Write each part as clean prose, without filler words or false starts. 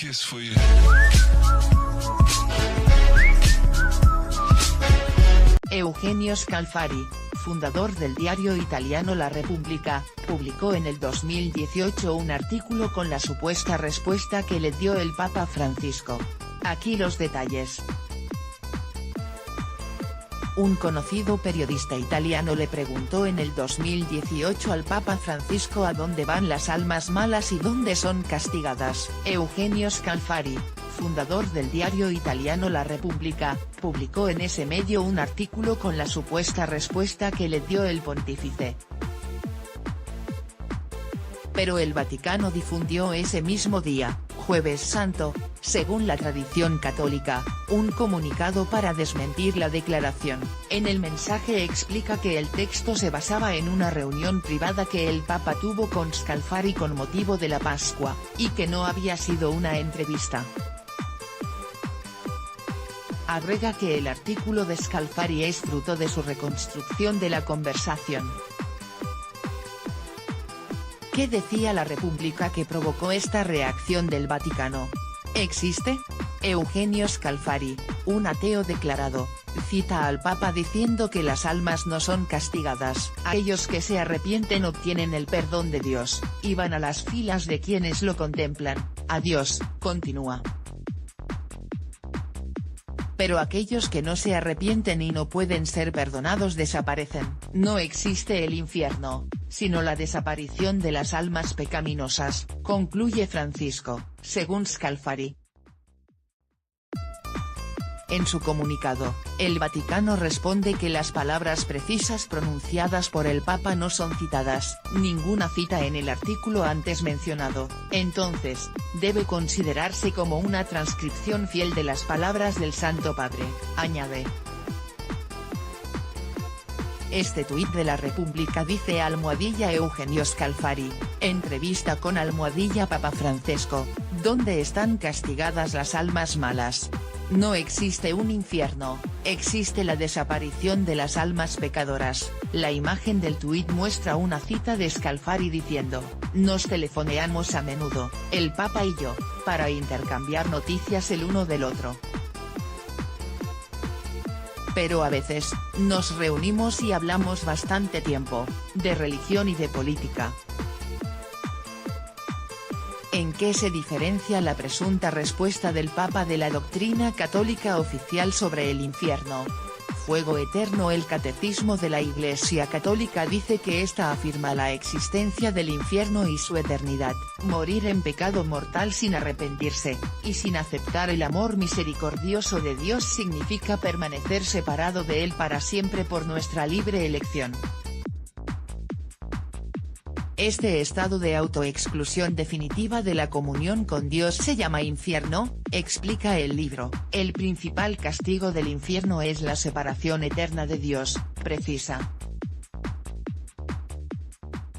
kiss for you. Eugenio Scalfari, fundador del diario italiano La Repubblica, publicó en el 2018 un artículo con la supuesta respuesta que le dio el Papa Francisco. Aquí los detalles. Un conocido periodista italiano le preguntó en el 2018 al Papa Francisco a dónde van las almas malas y dónde son castigadas. Eugenio Scalfari, fundador del diario italiano La Repubblica, publicó en ese medio un artículo con la supuesta respuesta que le dio el pontífice. Pero el Vaticano difundió ese mismo día, Jueves Santo, según la tradición católica, un comunicado para desmentir la declaración. En el mensaje explica que el texto se basaba en una reunión privada que el Papa tuvo con Scalfari con motivo de la Pascua, y que no había sido una entrevista. Agrega que el artículo de Scalfari es fruto de su reconstrucción de la conversación. ¿Qué decía La República que provocó esta reacción del Vaticano? ¿Existe? Eugenio Scalfari, un ateo declarado, cita al Papa diciendo que las almas no son castigadas. Aquellos que se arrepienten obtienen el perdón de Dios, y van a las filas de quienes lo contemplan. Adiós, continúa. Pero aquellos que no se arrepienten y no pueden ser perdonados desaparecen. No existe el infierno, sino la desaparición de las almas pecaminosas, concluye Francisco, según Scalfari. En su comunicado, el Vaticano responde que las palabras precisas pronunciadas por el Papa no son citadas, ninguna cita en el artículo antes mencionado, entonces, debe considerarse como una transcripción fiel de las palabras del Santo Padre, añade. Este tuit de La República dice _Eugenio Scalfari, entrevista con _Papa Francesco, ¿dónde están castigadas las almas malas? No existe un infierno, existe la desaparición de las almas pecadoras. La imagen del tuit muestra una cita de Scalfari diciendo, nos telefoneamos a menudo, el Papa y yo, para intercambiar noticias el uno del otro. Pero a veces, nos reunimos y hablamos bastante tiempo, de religión y de política. ¿En qué se diferencia la presunta respuesta del Papa de la doctrina católica oficial sobre el infierno? Fuego eterno. El Catecismo de la Iglesia Católica dice que ésta afirma la existencia del infierno y su eternidad. Morir en pecado mortal sin arrepentirse, y sin aceptar el amor misericordioso de Dios significa permanecer separado de Él para siempre por nuestra libre elección. Este estado de autoexclusión definitiva de la comunión con Dios se llama infierno, explica el libro. El principal castigo del infierno es la separación eterna de Dios, precisa.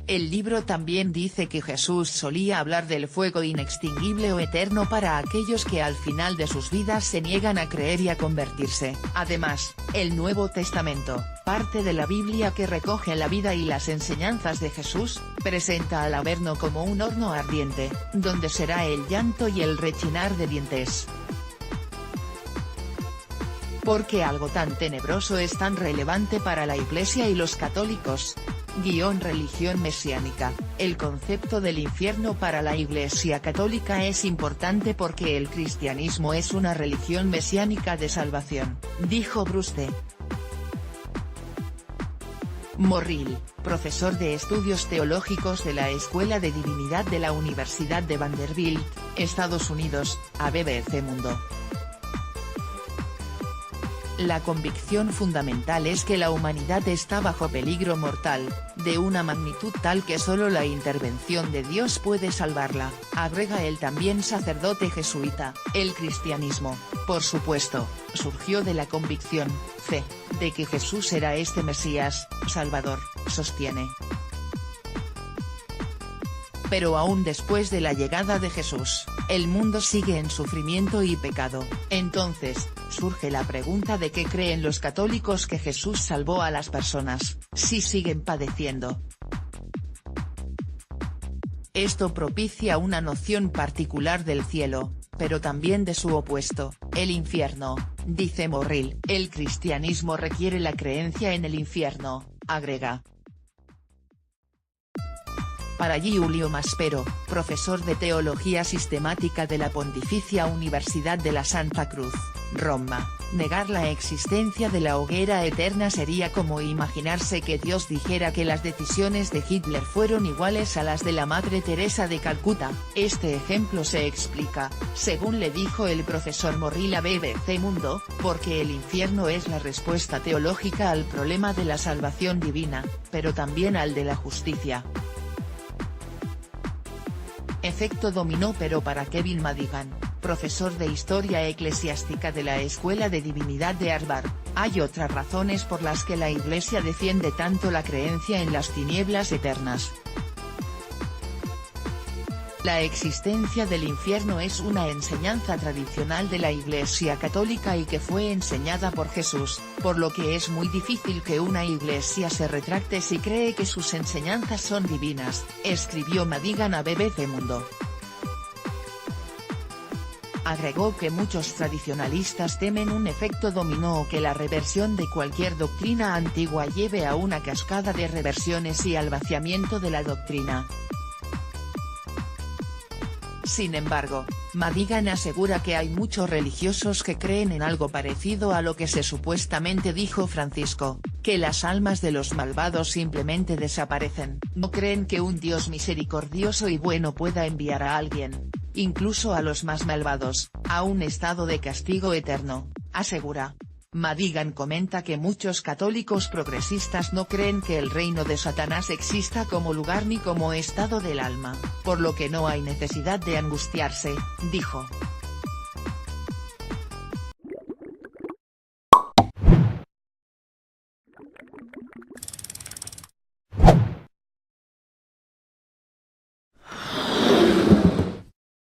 El libro también dice que Jesús solía hablar del fuego inextinguible o eterno para aquellos que al final de sus vidas se niegan a creer y a convertirse. Además, el Nuevo Testamento, parte de la Biblia que recoge la vida y las enseñanzas de Jesús, presenta al Averno como un horno ardiente, donde será el llanto y el rechinar de dientes. ¿Por qué algo tan tenebroso es tan relevante para la Iglesia y los católicos? Religión mesiánica. El concepto del infierno para la Iglesia Católica es importante porque el cristianismo es una religión mesiánica de salvación, dijo Bruce Morrill, profesor de estudios teológicos de la Escuela de Divinidad de la Universidad de Vanderbilt, Estados Unidos, a BBC Mundo. La convicción fundamental es que la humanidad está bajo peligro mortal, de una magnitud tal que solo la intervención de Dios puede salvarla, agrega el también sacerdote jesuita. El cristianismo, por supuesto, surgió de la convicción, fe, de que Jesús era este Mesías, Salvador, sostiene. Pero aún después de la llegada de Jesús, el mundo sigue en sufrimiento y pecado. Entonces, surge la pregunta de qué creen los católicos que Jesús salvó a las personas, si siguen padeciendo. Esto propicia una noción particular del cielo, pero también de su opuesto, el infierno, dice Morrill. El cristianismo requiere la creencia en el infierno, agrega. Para Giulio Maspero, profesor de Teología Sistemática de la Pontificia Universidad de la Santa Cruz, Roma, negar la existencia de la hoguera eterna sería como imaginarse que Dios dijera que las decisiones de Hitler fueron iguales a las de la Madre Teresa de Calcuta. Este ejemplo se explica, según le dijo el profesor Morrill a BBC Mundo, porque el infierno es la respuesta teológica al problema de la salvación divina, pero también al de la justicia. Efecto dominó. Pero para Kevin Madigan, profesor de Historia Eclesiástica de la Escuela de Divinidad de Harvard, hay otras razones por las que la Iglesia defiende tanto la creencia en las tinieblas eternas. La existencia del infierno es una enseñanza tradicional de la Iglesia Católica y que fue enseñada por Jesús, por lo que es muy difícil que una iglesia se retracte si cree que sus enseñanzas son divinas, escribió Madigan a BBC Mundo. Agregó que muchos tradicionalistas temen un efecto dominó o que la reversión de cualquier doctrina antigua lleve a una cascada de reversiones y al vaciamiento de la doctrina. Sin embargo, Madigan asegura que hay muchos religiosos que creen en algo parecido a lo que se supuestamente dijo Francisco, que las almas de los malvados simplemente desaparecen. No creen que un Dios misericordioso y bueno pueda enviar a alguien, incluso a los más malvados, a un estado de castigo eterno, asegura. Madigan comenta que muchos católicos progresistas no creen que el reino de Satanás exista como lugar ni como estado del alma, por lo que no hay necesidad de angustiarse, dijo.